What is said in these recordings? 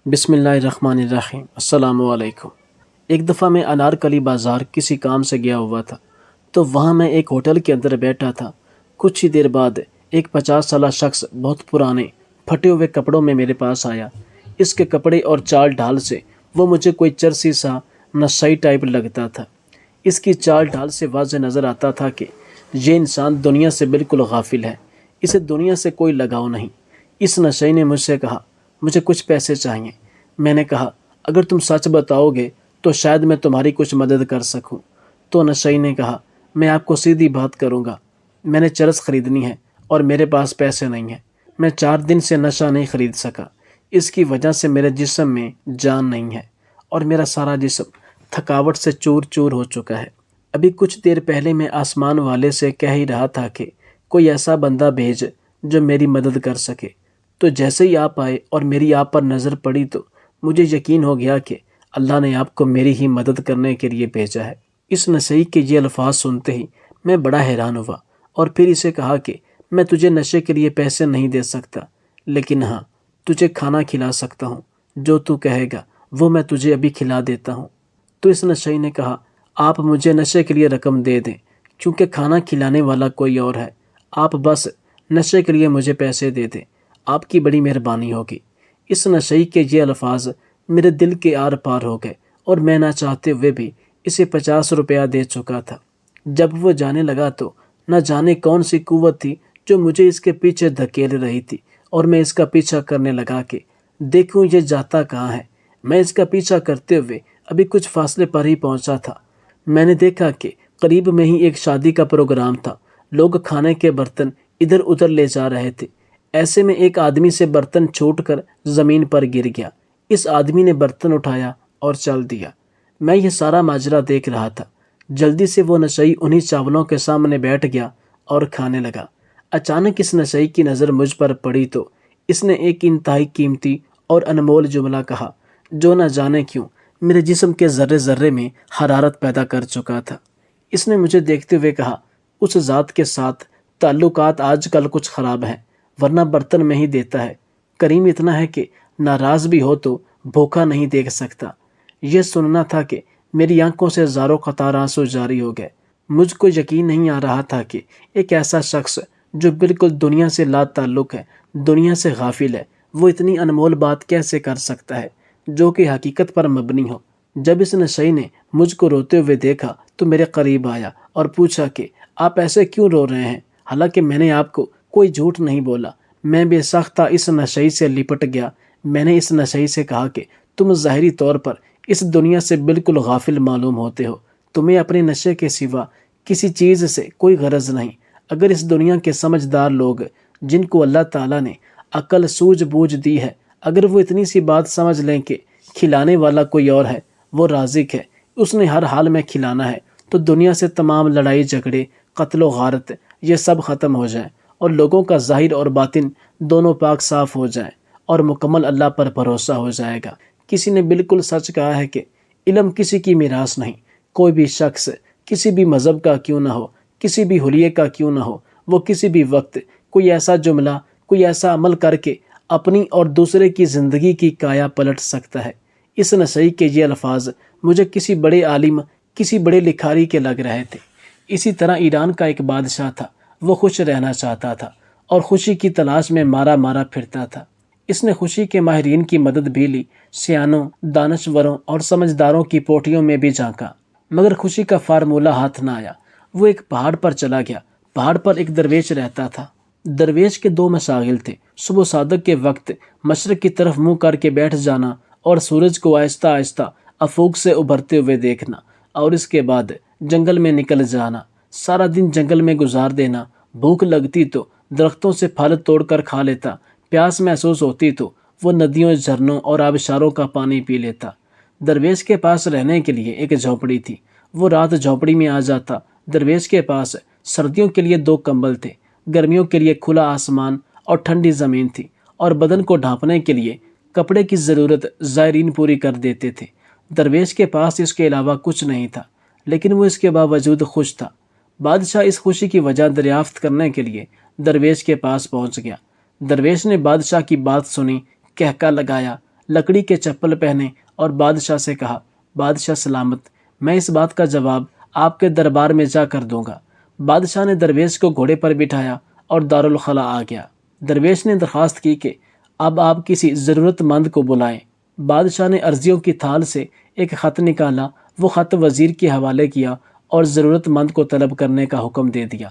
بسم اللہ الرحمن الرحیم۔ السلام علیکم۔ ایک دفعہ میں انارکلی بازار کسی کام سے گیا ہوا تھا، تو وہاں میں ایک ہوٹل کے اندر بیٹھا تھا۔ کچھ ہی دیر بعد ایک 50 سالہ شخص بہت پرانے پھٹے ہوئے کپڑوں میں میرے پاس آیا۔ اس کے کپڑے اور چال ڈھال سے وہ مجھے کوئی چرسی سا نشئی ٹائپ لگتا تھا۔ اس کی چال ڈھال سے واضح نظر آتا تھا کہ یہ انسان دنیا سے بالکل غافل ہے، اسے دنیا سے کوئی لگاؤ نہیں۔ اس نشئی نے مجھ سے کہا، مجھے کچھ پیسے چاہیے۔ میں نے کہا، اگر تم سچ بتاؤ گے تو شاید میں تمہاری کچھ مدد کر سکوں۔ تو نشئی نے کہا، میں آپ کو سیدھی بات کروں گا، میں نے چرس خریدنی ہے اور میرے پاس پیسے نہیں ہیں۔ میں 4 دن سے نشہ نہیں خرید سکا، اس کی وجہ سے میرے جسم میں جان نہیں ہے اور میرا سارا جسم تھکاوٹ سے چور چور ہو چکا ہے۔ ابھی کچھ دیر پہلے میں آسمان والے سے کہہ ہی رہا تھا کہ کوئی ایسا بندہ بھیج جو میری مدد کر سکے، تو جیسے ہی آپ آئے اور میری آپ پر نظر پڑی تو مجھے یقین ہو گیا کہ اللہ نے آپ کو میری ہی مدد کرنے کے لیے بھیجا ہے۔ اس نشئی کے یہ الفاظ سنتے ہی میں بڑا حیران ہوا اور پھر اسے کہا کہ میں تجھے نشے کے لیے پیسے نہیں دے سکتا، لیکن ہاں تجھے کھانا کھلا سکتا ہوں، جو تو کہے گا وہ میں تجھے ابھی کھلا دیتا ہوں۔ تو اس نشئی نے کہا، آپ مجھے نشے کے لیے رقم دے دیں، کیونکہ کھانا کھلانے والا کوئی اور ہے، آپ بس نشے کے لیے مجھے پیسے دے دیں، آپ کی بڑی مہربانی ہوگی۔ اس نشئی کے یہ الفاظ میرے دل کے آر پار ہو گئے اور میں نہ چاہتے ہوئے بھی اسے 50 روپیہ دے چکا تھا۔ جب وہ جانے لگا تو نہ جانے کون سی قوت تھی جو مجھے اس کے پیچھے دھکیل رہی تھی، اور میں اس کا پیچھا کرنے لگا کہ دیکھوں یہ جاتا کہاں ہے۔ میں اس کا پیچھا کرتے ہوئے ابھی کچھ فاصلے پر ہی پہنچا تھا، میں نے دیکھا کہ قریب میں ہی ایک شادی کا پروگرام تھا، لوگ کھانے کے برتن ادھر ادھر لے جا رہے تھے۔ ایسے میں ایک آدمی سے برتن چھوٹ کر زمین پر گر گیا۔ اس آدمی نے برتن اٹھایا اور چل دیا۔ میں یہ سارا ماجرا دیکھ رہا تھا۔ جلدی سے وہ نشئی انہی چاولوں کے سامنے بیٹھ گیا اور کھانے لگا۔ اچانک اس نشئی کی نظر مجھ پر پڑی تو اس نے ایک انتہائی قیمتی اور انمول جملہ کہا جو نہ جانے کیوں میرے جسم کے ذرے ذرے میں حرارت پیدا کر چکا تھا۔ اس نے مجھے دیکھتے ہوئے کہا، اس ذات کے ساتھ تعلقات آج کل کچھ خراب ہیں، ورنہ برتن میں ہی دیتا ہے۔ کریم اتنا ہے کہ ناراض بھی ہو تو بھوکا نہیں دیکھ سکتا۔ یہ سننا تھا کہ میری آنکھوں سے زاروں قطار آنسو جاری ہو گئے۔ مجھ کو یقین نہیں آ رہا تھا کہ ایک ایسا شخص جو بالکل دنیا سے لا تعلق ہے، دنیا سے غافل ہے، وہ اتنی انمول بات کیسے کر سکتا ہے جو کہ حقیقت پر مبنی ہو۔ جب اس نشئی نے مجھ کو روتے ہوئے دیکھا تو میرے قریب آیا اور پوچھا کہ آپ ایسے کیوں رو رہے ہیں؟ حالانکہ میں نے آپ کو کوئی جھوٹ نہیں بولا۔ میں بے ساختہ اس نشئی سے لپٹ گیا۔ میں نے اس نشئی سے کہا کہ تم ظاہری طور پر اس دنیا سے بالکل غافل معلوم ہوتے ہو، تمہیں اپنے نشے کے سوا کسی چیز سے کوئی غرض نہیں۔ اگر اس دنیا کے سمجھدار لوگ جن کو اللہ تعالیٰ نے عقل سوجھ بوجھ دی ہے، اگر وہ اتنی سی بات سمجھ لیں کہ کھلانے والا کوئی اور ہے، وہ رازق ہے، اس نے ہر حال میں کھلانا ہے، تو دنیا سے تمام لڑائی جھگڑے، قتل و غارت، یہ سب ختم ہو جائیں اور لوگوں کا ظاہر اور باطن دونوں پاک صاف ہو جائیں اور مکمل اللہ پر بھروسہ ہو جائے گا۔ کسی نے بالکل سچ کہا ہے کہ علم کسی کی میراث نہیں۔ کوئی بھی شخص کسی بھی مذہب کا کیوں نہ ہو، کسی بھی حلیے کا کیوں نہ ہو، وہ کسی بھی وقت کوئی ایسا جملہ، کوئی ایسا عمل کر کے اپنی اور دوسرے کی زندگی کی کایا پلٹ سکتا ہے۔ اس نشئی کے یہ الفاظ مجھے کسی بڑے عالم، کسی بڑے لکھاری کے لگ رہے تھے۔ اسی طرح ایران کا ایک بادشاہ تھا، وہ خوش رہنا چاہتا تھا اور خوشی کی تلاش میں مارا مارا پھرتا تھا۔ اس نے خوشی کے ماہرین کی مدد بھی لی، سیانوں، دانشوروں اور سمجھداروں کی پوٹیوں میں بھی جھانکا، مگر خوشی کا فارمولہ ہاتھ نہ آیا۔ وہ ایک پہاڑ پر چلا گیا۔ پہاڑ پر ایک درویش رہتا تھا۔ درویش کے 2 مشاغل تھے، صبح صادق کے وقت مشرق کی طرف منہ کر کے بیٹھ جانا اور سورج کو آہستہ آہستہ افق سے ابھرتے ہوئے دیکھنا، اور اس کے بعد جنگل میں نکل جانا، سارا دن جنگل میں گزار دینا۔ بھوک لگتی تو درختوں سے پھل توڑ کر کھا لیتا، پیاس محسوس ہوتی تو وہ ندیوں، جھرنوں اور آبشاروں کا پانی پی لیتا۔ درویش کے پاس رہنے کے لیے ایک جھونپڑی تھی، وہ رات جھونپڑی میں آ جاتا۔ درویش کے پاس سردیوں کے لیے 2 کمبل تھے، گرمیوں کے لیے کھلا آسمان اور ٹھنڈی زمین تھی، اور بدن کو ڈھانپنے کے لیے کپڑے کی ضرورت زائرین پوری کر دیتے تھے۔ درویش کے پاس اس کے علاوہ کچھ نہیں تھا، لیکن وہ اس کے باوجود خوش تھا۔ بادشاہ اس خوشی کی وجہ دریافت کرنے کے لیے درویش کے پاس پہنچ گیا۔ درویش نے بادشاہ کی بات سنی، کہکا لگایا، لکڑی کے چپل پہنے اور بادشاہ سے کہا، بادشاہ سلامت، میں اس بات کا جواب آپ کے دربار میں جا کر دوں گا۔ بادشاہ نے درویش کو گھوڑے پر بٹھایا اور دارالخلا آ گیا۔ درویش نے درخواست کی کہ اب آپ کسی ضرورت مند کو بلائیں۔ بادشاہ نے عرضیوں کی تھال سے ایک خط نکالا، وہ خط وزیر کے حوالے کیا اور ضرورت مند کو طلب کرنے کا حکم دے دیا۔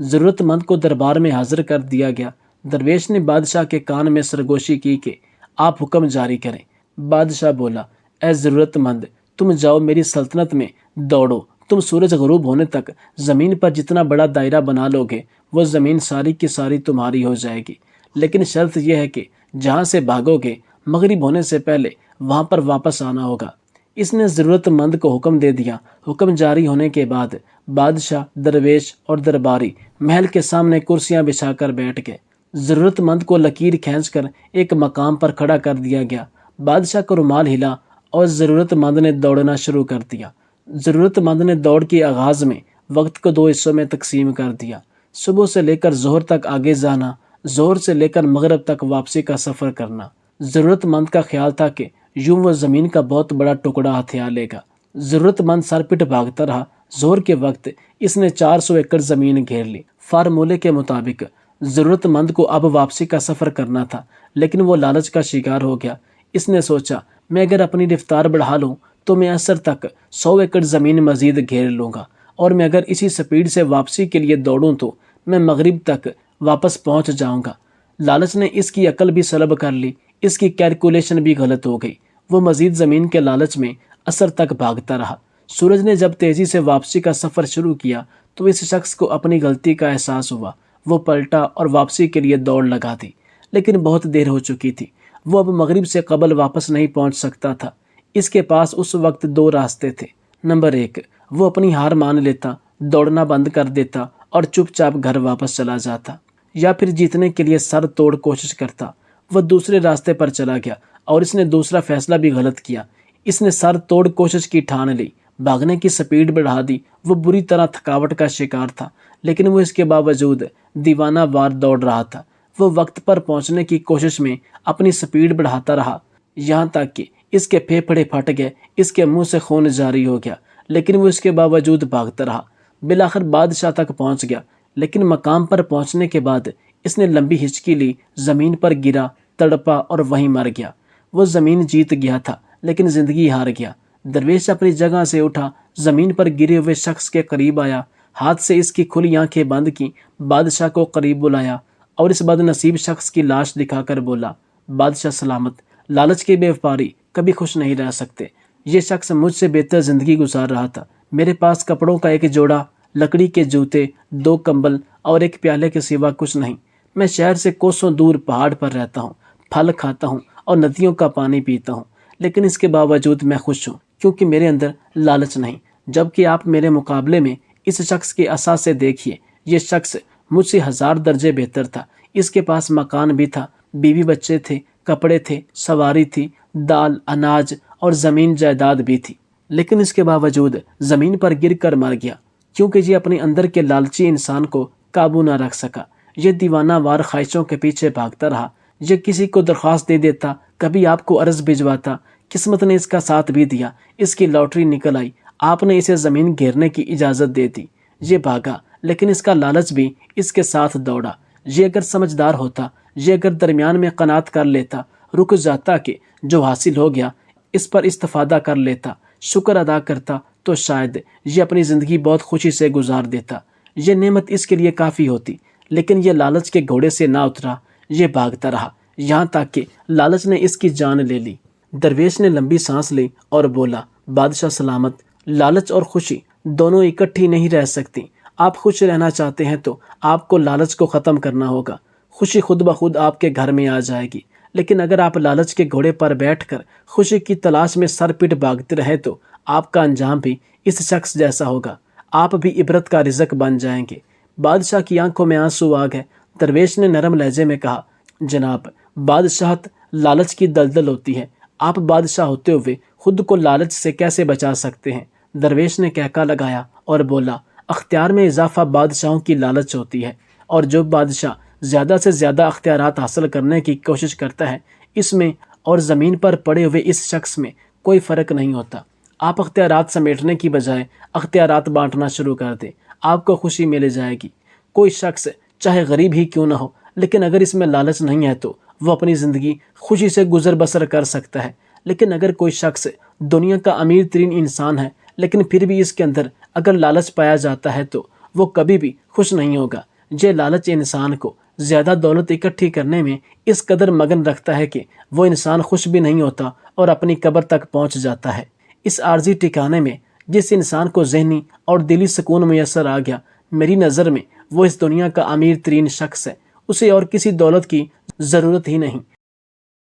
ضرورت مند کو دربار میں حاضر کر دیا گیا۔ درویش نے بادشاہ کے کان میں سرگوشی کی کہ آپ حکم جاری کریں۔ بادشاہ بولا، اے ضرورت مند، تم جاؤ میری سلطنت میں دوڑو، تم سورج غروب ہونے تک زمین پر جتنا بڑا دائرہ بنا لو گے وہ زمین ساری کی ساری تمہاری ہو جائے گی، لیکن شرط یہ ہے کہ جہاں سے بھاگو گے مغرب ہونے سے پہلے وہاں پر واپس آنا ہوگا۔ اس نے ضرورت مند کو حکم دے دیا۔ حکم جاری ہونے کے بعد بادشاہ، درویش اور درباری محل کے سامنے کرسیاں بچھا کر بیٹھ گئے۔ ضرورت مند کو لکیر کھینچ کر ایک مقام پر کھڑا کر دیا گیا۔ بادشاہ کو رومال ہلا اور ضرورت مند نے دوڑنا شروع کر دیا۔ ضرورت مند نے دوڑ کے آغاز میں وقت کو 2 حصوں میں تقسیم کر دیا۔ صبح سے لے کر ظہر تک آگے جانا، ظہر سے لے کر مغرب تک واپسی کا سفر کرنا۔ ضرورت مند کا خیال تھا کہ یوں وہ زمین کا بہت بڑا ٹکڑا ہتھیا لے گا۔ ضرورت مند سر پٹ بھاگتا رہا۔ ظہر کے وقت اس نے 400 ایکڑ زمین گھیر لی۔ فارمولے کے مطابق ضرورت مند کو اب واپسی کا سفر کرنا تھا، لیکن وہ لالچ کا شکار ہو گیا۔ اس نے سوچا، میں اگر اپنی رفتار بڑھا لوں تو میں عصر تک 100 ایکڑ زمین مزید گھیر لوں گا، اور میں اگر اسی سپیڈ سے واپسی کے لیے دوڑوں تو میں مغرب تک واپس پہنچ جاؤں گا۔ لالچ نے اس کی عقل بھی سلب کر لی، اس کی کیلکولیشن بھی غلط ہو گئی۔ وہ مزید زمین کے لالچ میں عصر تک بھاگتا رہا۔ سورج نے جب تیزی سے واپسی کا سفر شروع کیا تو اس شخص کو اپنی غلطی کا احساس ہوا۔ وہ پلٹا اور واپسی کے لیے دوڑ لگا دی، لیکن بہت دیر ہو چکی تھی۔ وہ اب مغرب سے قبل واپس نہیں پہنچ سکتا تھا۔ اس کے پاس اس وقت 2 راستے تھے۔ نمبر 1، وہ اپنی ہار مان لیتا، دوڑنا بند کر دیتا اور چپ چاپ گھر واپس چلا جاتا، یا پھر جیتنے کے لیے سر توڑ کوشش کرتا۔ وہ دوسرے راستے پر چلا گیا اور اس نے دوسرا فیصلہ بھی غلط کیا۔ اس نے سر توڑ کوشش کی ٹھان لی، بھاگنے کی سپیڈ بڑھا دی۔ وہ بری طرح تھکاوٹ کا شکار تھا، لیکن وہ اس کے باوجود دیوانہ وار دوڑ رہا تھا۔ وہ وقت پر پہنچنے کی کوشش میں اپنی سپیڈ بڑھاتا رہا، یہاں تک کہ اس کے پھیپھڑے پھٹ گئے، اس کے منہ سے خون جاری ہو گیا، لیکن وہ اس کے باوجود بھاگتا رہا۔ بالآخر بادشاہ تک پہنچ گیا، لیکن مقام پر پہنچنے کے بعد اس نے لمبی ہچکی لی، زمین پر گرا، تڑپا اور وہیں مر گیا۔ وہ زمین جیت گیا تھا، لیکن زندگی ہار گیا۔ درویش اپنی جگہ سے اٹھا، زمین پر گرے ہوئے شخص کے قریب آیا، ہاتھ سے اس کی کھلی آنکھیں بند کی، بادشاہ کو قریب بلایا اور اس بد نصیب شخص کی لاش دکھا کر بولا، بادشاہ سلامت، لالچ کے بے وپاری کبھی خوش نہیں رہ سکتے۔ یہ شخص مجھ سے بہتر زندگی گزار رہا تھا۔ میرے پاس کپڑوں کا ایک جوڑا، لکڑی کے جوتے، 2 کمبل اور ایک پیالے کے سوا کچھ نہیں۔ میں شہر سے کوسوں دور پہاڑ پر رہتا ہوں، پھل کھاتا ہوں اور ندیوں کا پانی پیتا ہوں، لیکن اس کے باوجود میں خوش ہوں، کیونکہ میرے اندر لالچ نہیں۔ جبکہ آپ میرے مقابلے میں اس شخص کے اسا سے دیکھیے، یہ شخص مجھ سے 1000 درجے بہتر تھا۔ اس کے پاس مکان بھی تھا، بیوی بچے تھے، کپڑے تھے، سواری تھی، دال، اناج اور زمین جائیداد بھی تھی، لیکن اس کے باوجود زمین پر گر کر مر گیا، کیونکہ یہ اپنے اندر کے لالچی انسان کو قابو نہ رکھ سکا۔ یہ دیوانہ وار خواہشوں کے پیچھے بھاگتا رہا۔ یہ کسی کو درخواست دے دیتا، کبھی آپ کو عرض بھجواتا۔ قسمت نے اس کا ساتھ بھی دیا، اس کی لاٹری نکل آئی، آپ نے اسے زمین گھیرنے کی اجازت دے دی۔ یہ بھاگا، لیکن اس کا لالچ بھی اس کے ساتھ دوڑا۔ یہ اگر سمجھدار ہوتا، یہ اگر درمیان میں قناعت کر لیتا، رک جاتا کہ جو حاصل ہو گیا اس پر استفادہ کر لیتا، شکر ادا کرتا، تو شاید یہ اپنی زندگی بہت خوشی سے گزار دیتا۔ یہ نعمت اس کے لیے کافی ہوتی، لیکن یہ لالچ کے گھوڑے سے نہ اترا، یہ بھاگتا رہا، یہاں تک کہ لالچ نے اس کی جان لے لی۔ درویش نے لمبی سانس لی اور بولا، بادشاہ سلامت، لالچ اور خوشی دونوں اکٹھی نہیں رہ سکتی۔ آپ خوش رہنا چاہتے ہیں تو آپ کو لالچ کو ختم کرنا ہوگا۔ خوشی خود بخود آپ کے گھر میں آ جائے گی، لیکن اگر آپ لالچ کے گھوڑے پر بیٹھ کر خوشی کی تلاش میں سر پٹ بھاگتے رہے تو آپ کا انجام بھی اس شخص جیسا ہوگا، آپ بھی عبرت کا رزق بن جائیں گے۔ بادشاہ کی آنکھوں میں آنسو آ گئے۔ درویش نے نرم لہجے میں کہا، جناب، بادشاہت لالچ کی دلدل ہوتی ہے، آپ بادشاہ ہوتے ہوئے خود کو لالچ سے کیسے بچا سکتے ہیں؟ درویش نے کہکا لگایا اور بولا، اختیار میں اضافہ بادشاہوں کی لالچ ہوتی ہے، اور جو بادشاہ زیادہ سے زیادہ اختیارات حاصل کرنے کی کوشش کرتا ہے، اس میں اور زمین پر پڑے ہوئے اس شخص میں کوئی فرق نہیں ہوتا۔ آپ اختیارات سمیٹنے کی بجائے اختیارات بانٹنا شروع کر دیں، آپ کو خوشی مل جائے گی۔ کوئی شخص چاہے غریب ہی کیوں نہ ہو، لیکن اگر اس میں لالچ نہیں ہے تو وہ اپنی زندگی خوشی سے گزر بسر کر سکتا ہے۔ لیکن اگر کوئی شخص دنیا کا امیر ترین انسان ہے لیکن پھر بھی اس کے اندر اگر لالچ پایا جاتا ہے تو وہ کبھی بھی خوش نہیں ہوگا۔ یہ لالچ انسان کو زیادہ دولت اکٹھی کرنے میں اس قدر مگن رکھتا ہے کہ وہ انسان خوش بھی نہیں ہوتا اور اپنی قبر تک پہنچ جاتا ہے۔ اس عارضی ٹھکانے میں جس انسان کو ذہنی اور دلی سکون میسر آ گیا، میری نظر میں وہ اس دنیا کا امیر ترین شخص ہے۔ اسے اور کسی دولت کی ضرورت ہی نہیں۔